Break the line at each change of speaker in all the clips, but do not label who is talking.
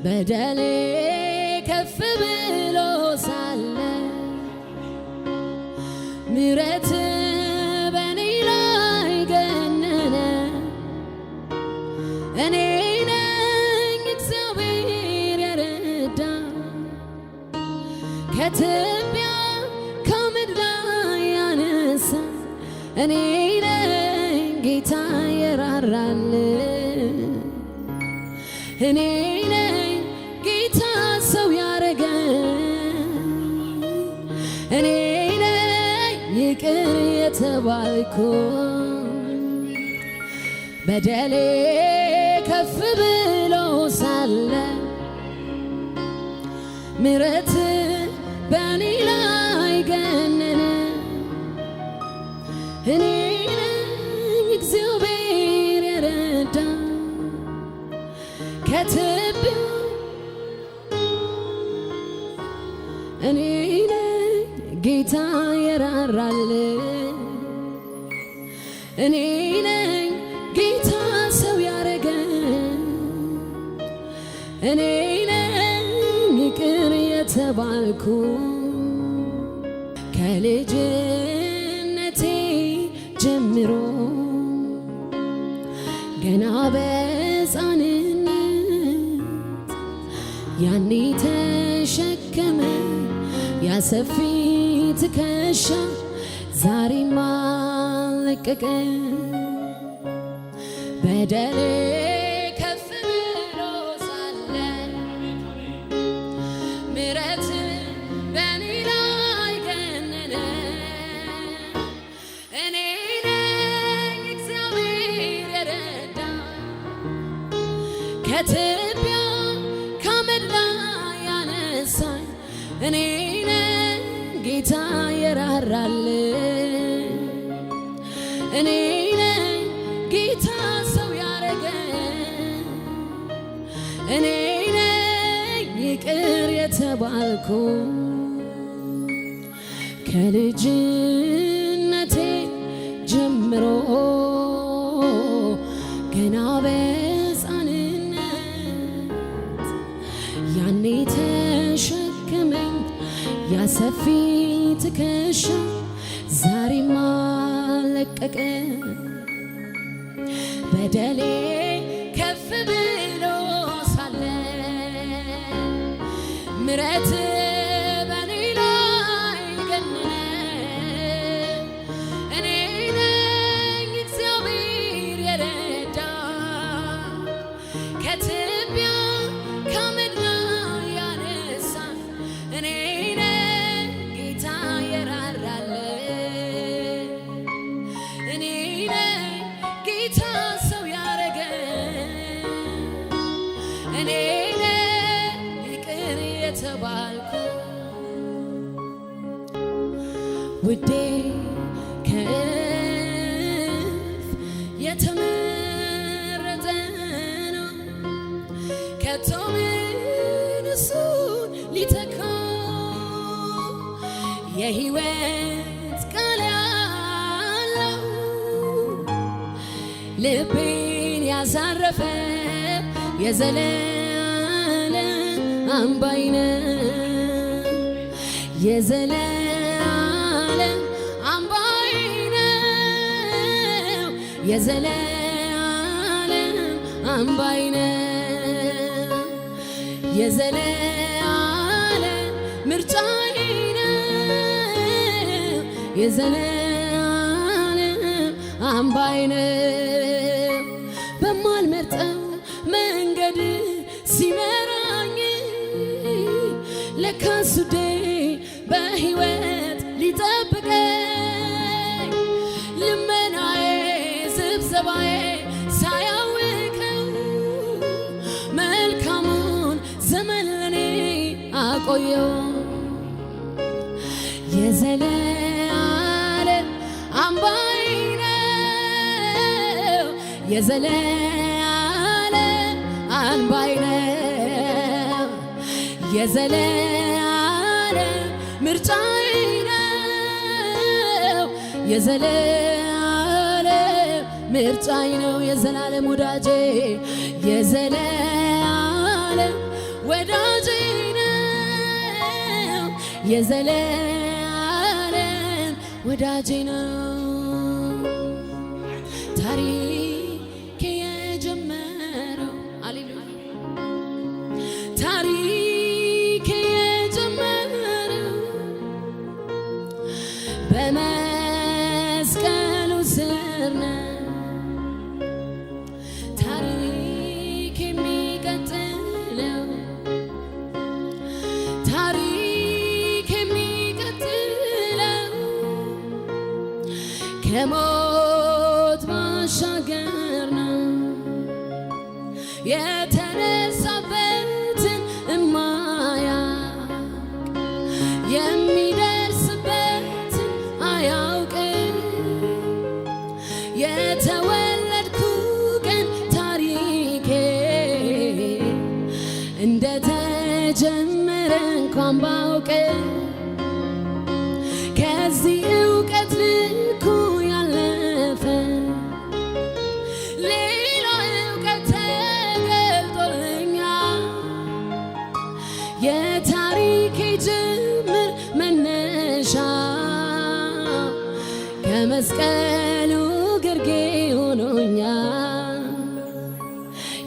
በደሌ ከፍ ብሎ ሳለ ምሕረት በኔ ላይ ገነነ። እኔ ነኝ እግዚአብሔር የረዳ ከትቢያ ከምድር ላይ ያነሳ። እኔ ነኝ ጌታ የራራል። እኔ ነኝ ጌታ ሰው ያረገ። እኔ ነኝ ይቅር የተባልኩ በደሌ ከፍ ብሎ ሳለ ምሕረት በኔ ላይ ገነነ። እኔ ነኝ እግዚአብሔር የረዳ ከትቢያ እኔ ነኝ ጌታ የራራል። እኔ ነኝ ጌታ ሰው ያረገ። እኔ ነኝ ይቅር የተባልኩ ከልጅነቴ ጀምሮ ገና በሕፃንነት ያኔ ተሸከመ ያሰፊ ትከሻ ዛሬም አለቀቀ። በደሌ ከፍ ብሎ ሳለ ምሕረት በኔ ላይ ገነነ። እኔ ነኝ እግዚአብሔር የረዳ ከትቢያ ከምድር ላይ ያነሳኝ። እኔ ነኝ ጌታ የራራል። እኔ ነኝ ጌታ ሰው ያረገ። እኔ ነኝ ይቅር የተባልኩ ከልጅነቴ ጀምሮ ገና በሕፃንነት ያኔ ተሸከመኝ ያሰፊ ትከሻ ዛሬም አለቀቀ። በደሌ ከፍ ብሎ ሳለ ምሕረት በኔ ላይ ገነነ። እኔ ነኝ እግዚአብሔር የረዳ ከትቢያ ከምድር ላይ ያነሳ። እኔ ነኝ ጌታ የራራል። እኔ ነኝ ጌታ ሰው ያረገ። እኔ ነኝ ይቅር የተባልኩ ውዴ ከእልፍ የተመረጠ ነው። ከቶ ምን እሱን ሊተካ የሕይወት ቃል ያለው ልቤን ያሳረፈ የዘላለም አምባይ ነው። የዘላለም አምባይ ነው። የዘላለም አምባይ ነው። የዘላለም ምርጫዬ ነው። የዘላለም አምባይ ነው። በማልመርጠው መንገድ ሲመራኝ ለካስ ውዴ በሕይወት ሊጠብቀኝ ልመናዬ ስብሰባዬ ሳያውቀው መልካሙን ዘመን ለኔ አቆየው። የዘላለም አምባይ ነው። የዘላለም አምባይ ነው። የዘላለም ምርጫዬ ነው። የዘላለም ምርጫዬ ነው። የዘላለም ወዳጄ የዘላለም ወዳጄ ነው የዘላለም ወዳጄ ነው ታሪክ የጀመረው ሃሌሉያ ታሪክ የጀመረው በመስቀሉ ስር ነው ታሪክ የሚቀጥለው ታሪክ የሚቀጥለው ከሞት ባሻገር ነው የተነሳበትን እማያውቅ የሚደርስበትን አያውቅም የተወለድኩ ቀን ታሪኬ እንደተጀመረ እንኳን ባውቅ ከዚህ እውቀት ልኩ ያለፈ ሌላ እውቀት ተገልጦልኛል የታሪኬ ጅምር መነሻ ከመስቀሉ ግርጌ ሆኖኛል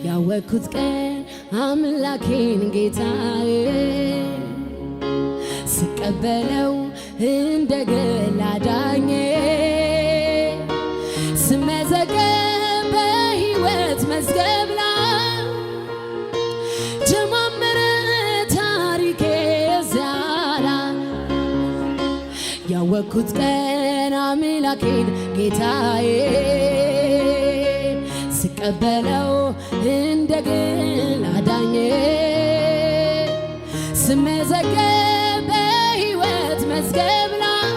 ያወቅኩት ቀን አምላኬን ጌታዬ ስቀበለው እንደ ግል አዳኜ ስመዘገብ በሕይወት መዝገብ ላይ ጀማመረ ታሪኬ እዚያ ላይ ያወቅኩት ቀን አምላኬን ጌታዬ ስቀበለው እንደ ግል አዳኜ ስመዘገብ በሕይወት መዝገብ ላይ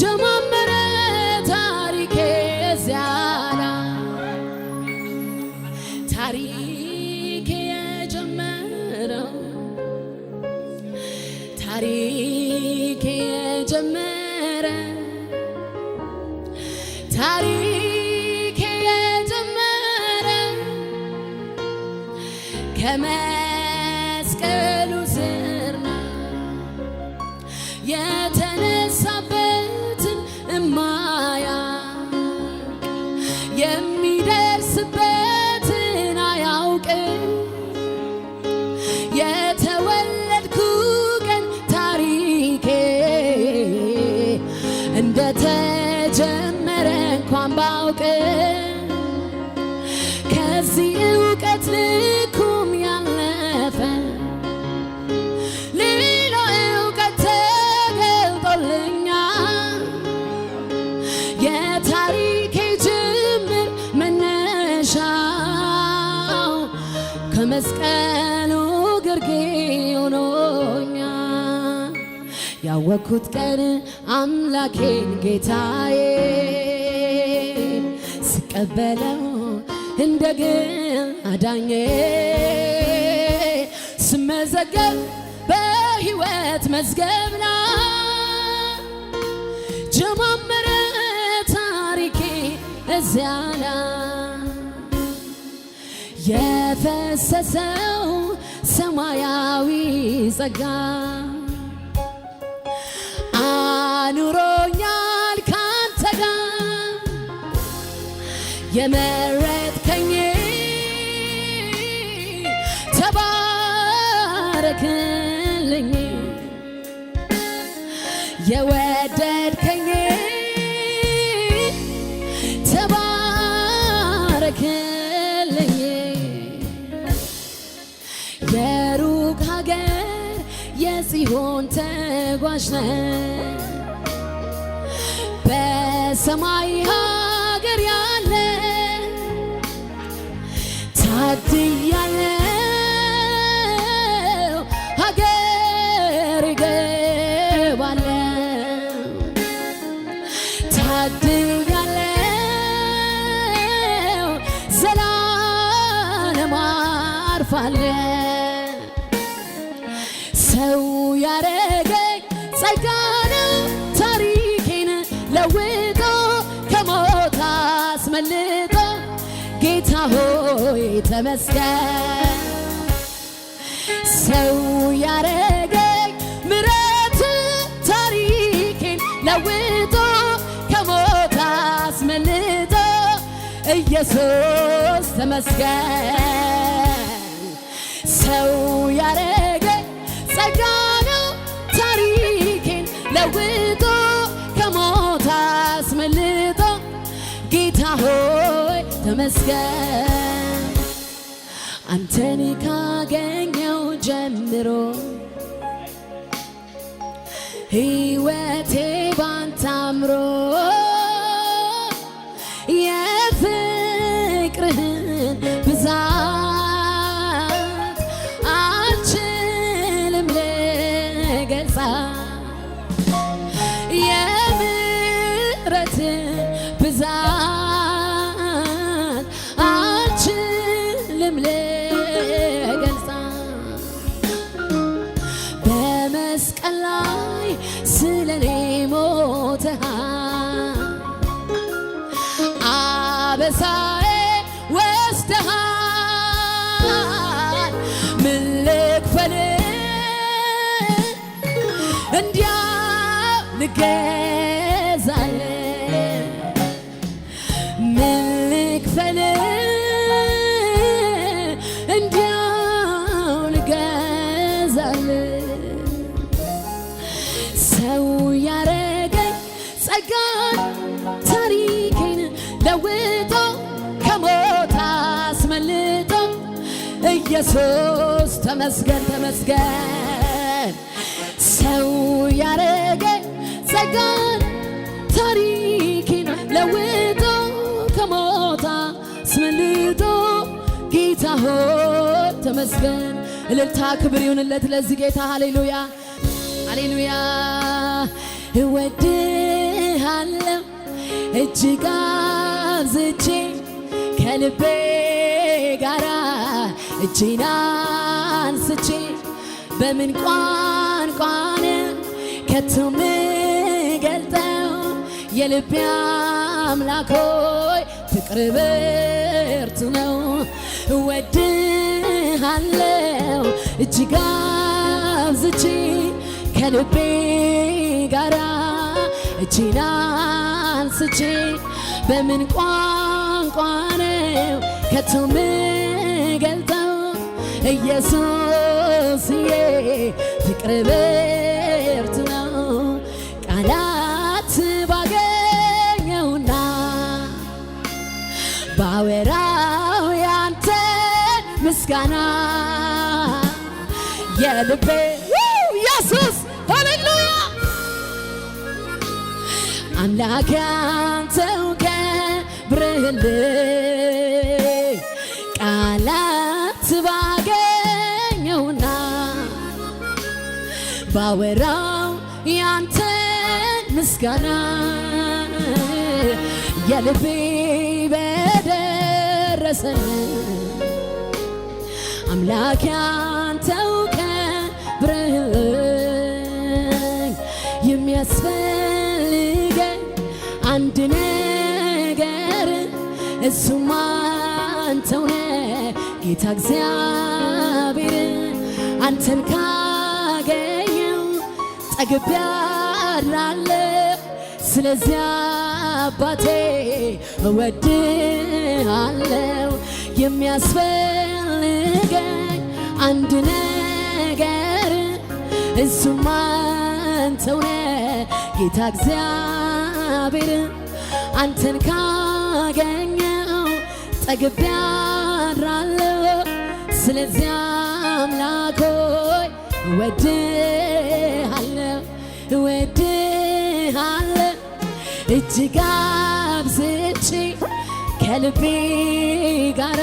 ጀማመረ ታሪኬ እዚያ ላይ ታሪኬ የጀመረው ታሪኬ የጀመረ ታሪኬ የጀመረ ከመስቀሉ ስር ነው የተነሳበትን እማያውቅ የሚደርስበትን አያውቅም የተወለድኩ ቀን ታሪኬ እንደተጀመረ እንኳን ባውቅ ከዚህ እውቀት ልኩም ያለፈ ሌላ እውቀት ተገልጦልኛል የታሪኬ ጅምር መነሻው ከመስቀሉ ግርጌ ሆኖኛል ያወቅኩት ቀን አምላኬን ጌታዬ ስቀበለው እንደ ግል አዳኜ ስመዘገብ በሕይወት መዝገብ ላይ ጀማመረ ታሪኬ እዚያ ላይ የፈሰሰው ሰማያዊ ጸጋ አኑሮኛል ካንተ ጋር የመረጥከኝ ተባረክልኝ የወደድከኝ ተባረክልኝ የሩቅ ሀገር የጽዮን ተጓዥ ነህ በሰማይ ሀገር ያለ ታድያለሁ ሀገር እገባለሁ ታድያለሁ ዘላለም አርፋለሁ ሰው ያረገኝ ጸጋ ነው ታሪኬን ለውጦ ከሞት አስመልጦ ጌታ ሆይ ተመስገን ሰው ያረገኝ ምሕረት ታሪኬን ለውጦ ከሞት አስመልጦ ኢየሱስ ተመስገን። ሰው ያረገኝ ጸጋ ነው ታሪኬን ለውጦ ከሞት አስመልጦ ጌታ ሆይ ተመስገን። አንተን ካገኘው ጀምሮ ሕይወቴ ባንተ አምሮ የፍቅርህን ብዛት አልችልም ልገልጻት የምሕረትን ብዛት አልችልም ልገልጻት በመስቀል ላይ ስለኔ ሞተሃል አበሳዬ ወስደሃል ምን ልክፈል እንዲያው ልገዛልህ ምን ልክፈል እንዲያው ልገዛልህ ሰው ያረገኝ ጸጋን ታሪኬን ለውጦ ከሞት አስመልጦ ኢየሱስ ተመስገን ተመስገን። ሰው ያረገኝ ጸጋን ታሪኬን ለውጦ ከሞት አስመልጦ ጌታ ሆይ ተመስገን። እልልታ ክብር ይሁንለት ለዚህ ጌታ። ሃሌሉያ ሃሌሉያ። እወድሃለሁ እጅግ አብዝቼ ከልቤ ጋራ እጄን አንስቼ በምን ቋንቋ ነው ከቶ ምገልጠው የልቤ አምላክ ሆይ ፍቅር ብርቱ ነው። እወድሃለሁ እጅግ አብዝቼ ከልቤ ጋራ እጄን አንስቼ በምን ቋንቋ ነው ከቶ ምገልጠው ኢየሱስዬ ፍቅር ብርቱ ነው። ቃላት ባገኘውና ባወራው ያንተን ምስጋና የልቤ ኢየሱስ ሃሌሉያ አምላክ አንተው ከብርህልኝ ቃላት ባገኘውና ባወራው ያንተን ምስጋና የልቤ በደረሰልኝ አምላክ አንተው ከብርህልኝ የሚያስፈልገኝ አንድ ነገር እሱም አንተው ነህ ጌታ እግዚአብሔር። አንተን ካገኘው ጠግቤ አድራለሁ። ስለዚህ አባቴ እወድሃለሁ። የሚያስፈልገኝ አንድ ነገር እሱም አንተው ነህ ጌታ እግዚአብሔር። አንተን ካገኘው ጠግቤ አድራለሁ። ስለዚህ አምላክ ሆይ እወድሃለሁ እወድሃለሁ እጅግ አብዝቼ ከልቤ ጋራ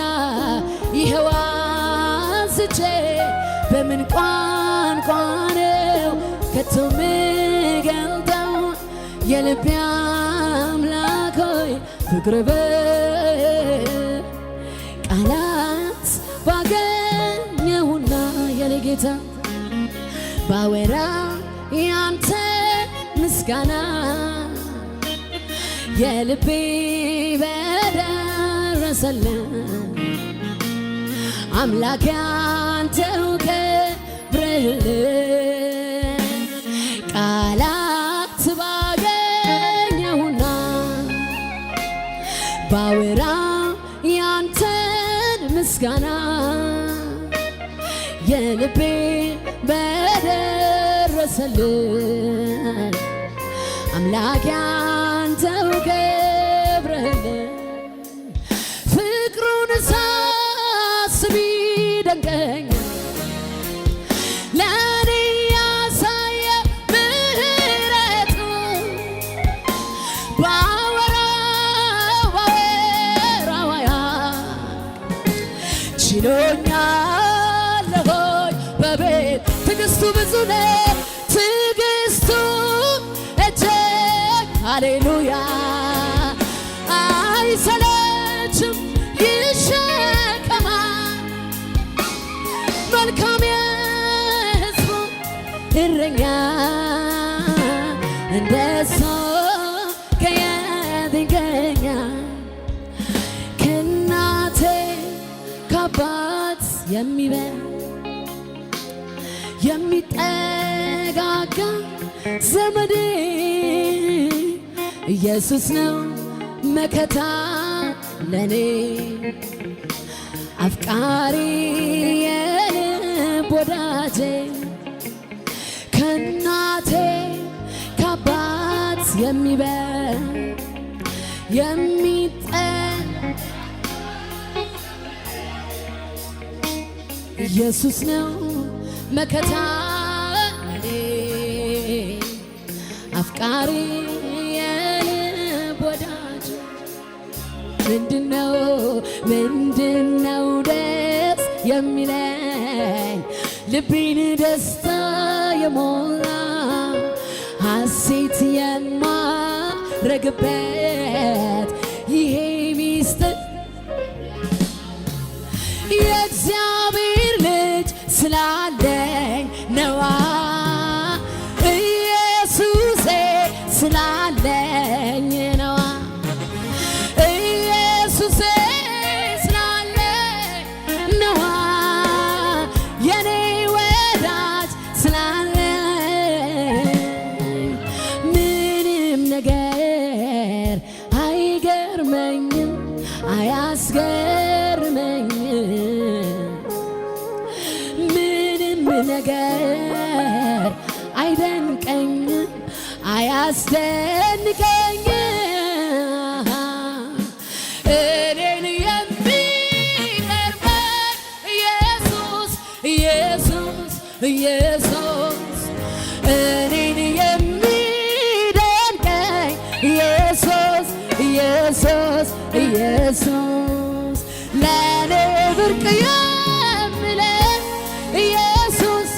ይኸው አንስቼ በምን ቋንቋ ነው ከቶ ምገልጠው የልቤ አምላክ ሆይ ፍቅር ቃላት ባገኘሁና የኔ ጌታ ባወራ ያንተ ምስጋና የልቤ በደረሰልን አምላክ አንተው ቃላት ባገኘሁና ባወራ ያንተን ምስጋና የልቤ በደረሰልን አምላክ ያንተው ክብርህን ፍቅሩን ሳስብ ይደንቀኛል ለእኔ ያሳየ ምሕረቱ ባወራው ችሎኛል ሆይ በቤት ትዕግስቱ ብዙ ነው ትዕግስቱ እጅግ ሃሌሉያ አይሰለችም ይሸከማል መልካም የሕዝቡ እረኛ እንደሱ ከየት ይገኛል ከእናቴ ከአባት የሚበልጥ የሚጠጋጋ ዘመዴ ኢየሱስ ነው መከታ ለኔ አፍቃሪ የልብ ወዳጄ ከእናቴ ከአባት የሚበልጥ ኢየሱስ ነው መከታ ለኔ አፍቃሪ የልብ ወዳጄ ምንድነው ደስ የሚለኝ ልቤን ደስታ የሞላ ሐሴት የማረግበት ይሄ ሚስጥር የእግዚአብሔር ልጅ ስላለኝ ነዋ ኢየሱሴ ስላለኝ ነዋ ኢየሱሴ ስላለኝ ነዋ የኔ ወዳጅ ስላለኝ ምንም ነገር አይገርመኝም አያስገርመኝም ነገር አይደንቀኝም አያስደንቀኝም እኔን የሚገርመኝ ኢየሱስ ኢየሱስ ኢየሱስ እኔን የሚደንቀኝ ኢየሱስ ኢየሱስ ኢየሱስ ለኔ ብርቅ የምለው ኢየሱስ